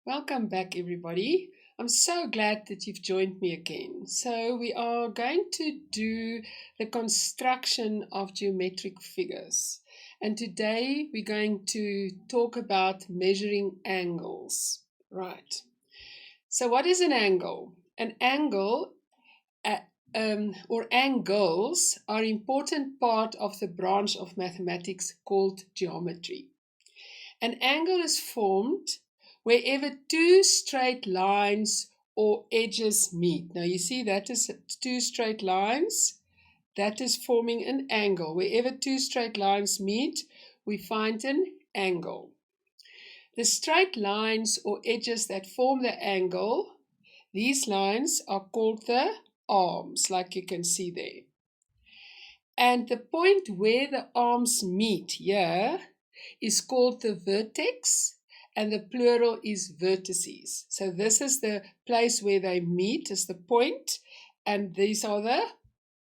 Welcome back, everybody. I'm so glad that you've joined me again. So, we are going to do the construction of geometric figures. And today we're going to talk about measuring angles. Right. So, what is an angle? An angle uh, or angles are an important part of the branch of mathematics called geometry. An angle is formed wherever two straight lines or edges meet. Now you see that is two straight lines. That is forming an angle. Wherever two straight lines meet, we find an angle. The straight lines or edges that form the angle, these lines are called the arms, like you can see there. And the point where the arms meet here is called the vertex, and the plural is vertices. So this is the place where they meet, is the point, and these are the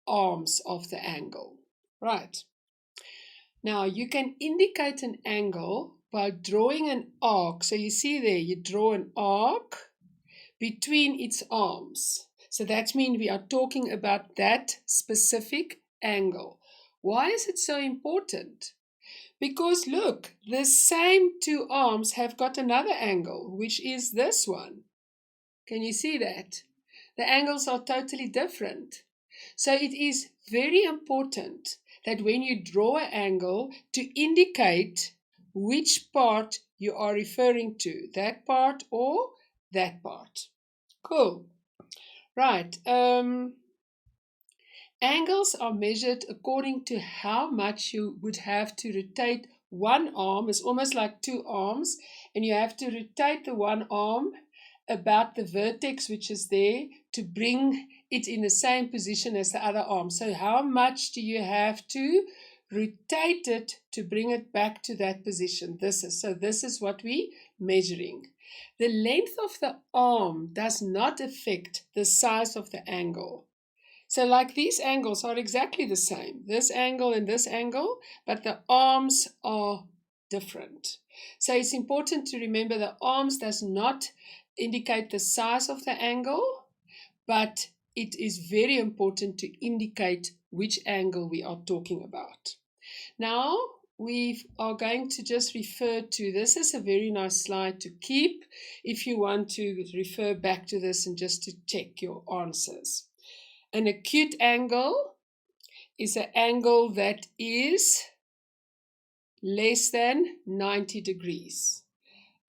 arms of the angle. Right. Now you can indicate an angle by drawing an arc. So you see there, you draw an arc between its arms. So that means we are talking about that specific angle. Why is it so important? Because look, the same two arms have got another angle, which is this one. Can you see that? The angles are totally different. So it is very important that when you draw an angle to indicate which part you are referring to, that part or that part. Cool. Right. Angles are measured according to how much you would have to rotate one arm. It's almost like two arms, and you have to rotate the one arm about the vertex which is there to bring it in the same position as the other arm. So how much do you have to rotate it to bring it back to that position? This is what we're measuring. The length of the arm does not affect the size of the angle. So like these angles are exactly the same, this angle and this angle, but the arms are different. So it's important to remember the arms does not indicate the size of the angle, but it is very important to indicate which angle we are talking about. Now we are going to just refer to this. Is a very nice slide to keep if you want to refer back to this and just to check your answers. An acute angle is an angle that is less than 90 degrees.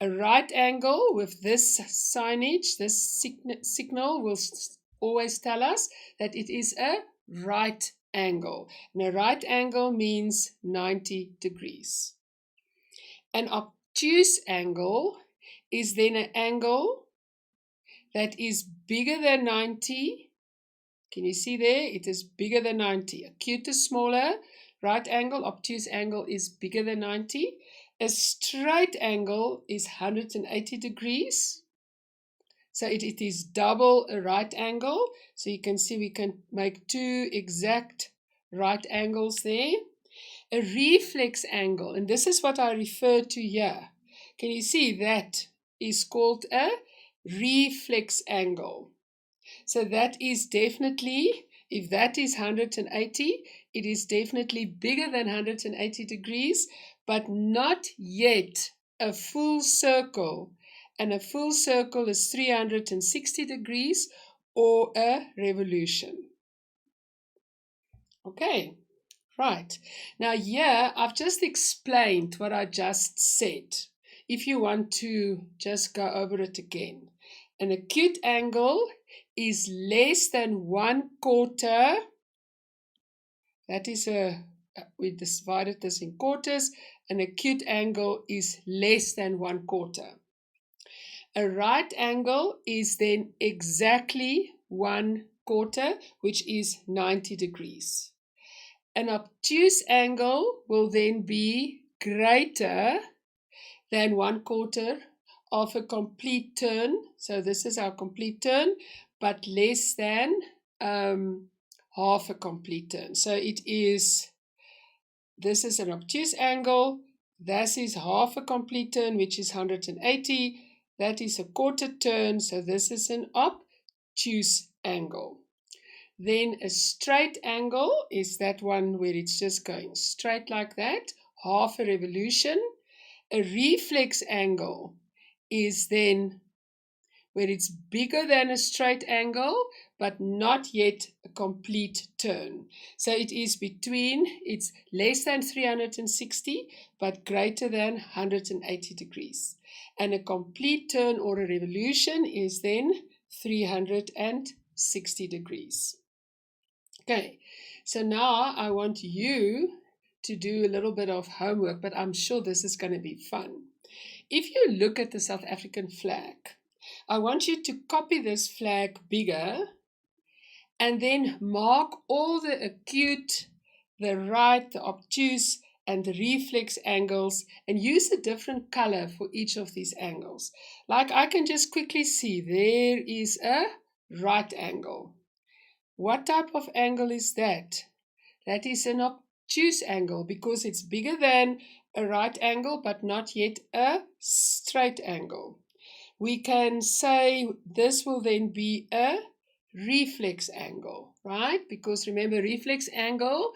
A right angle with this signage, this signal will always tell us that it is a right angle. And a right angle means 90 degrees. An obtuse angle is then an angle that is bigger than 90. Can you see there? It is bigger than 90. Acute is smaller. Right angle, obtuse angle is bigger than 90. A straight angle is 180 degrees. So it is double a right angle. So you can see we can make two exact right angles there. A reflex angle, and this is what I refer to here. Can you see that is called a reflex angle? So that is definitely, if that is 180, it is definitely bigger than 180 degrees, but not yet a full circle. And a full circle is 360 degrees or a revolution. Okay, right. Now here I've just explained what I just said. If you want to just go over it again. An acute angle is less than 1/4. That is we divided this in quarters. An acute angle is less than 1/4. A right angle is then exactly 1/4, which is 90 degrees. An obtuse angle will then be greater than 1/4 of a complete turn. So this is our complete turn, but less than half a complete turn. So this is an obtuse angle. This is half a complete turn, which is 180. that is a quarter turn, so this is an obtuse angle. Then a straight angle is that one where it's just going straight like that, half a revolution. A reflex angle is then where it's bigger than a straight angle, but not yet a complete turn. So it is between, it's less than 360, but greater than 180 degrees. And a complete turn or a revolution is then 360 degrees. Okay, so now I want you to do a little bit of homework, but I'm sure this is going to be fun. If you look at the South African flag, I want you to copy this flag bigger and then mark all the acute, the right, the obtuse, and the reflex angles and use a different color for each of these angles. Like I can just quickly see there is a right angle. What type of angle is that? That is an obtuse angle because it's bigger than a right angle but not yet a straight angle. We can say this will then be a reflex angle, right? Because remember, reflex angle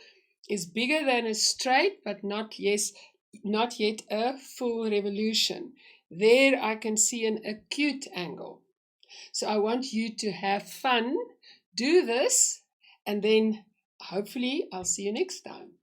is bigger than a straight but not yet a full revolution. There I can see an acute angle. So I want you to have fun. Do this, and then hopefully I'll see you next time.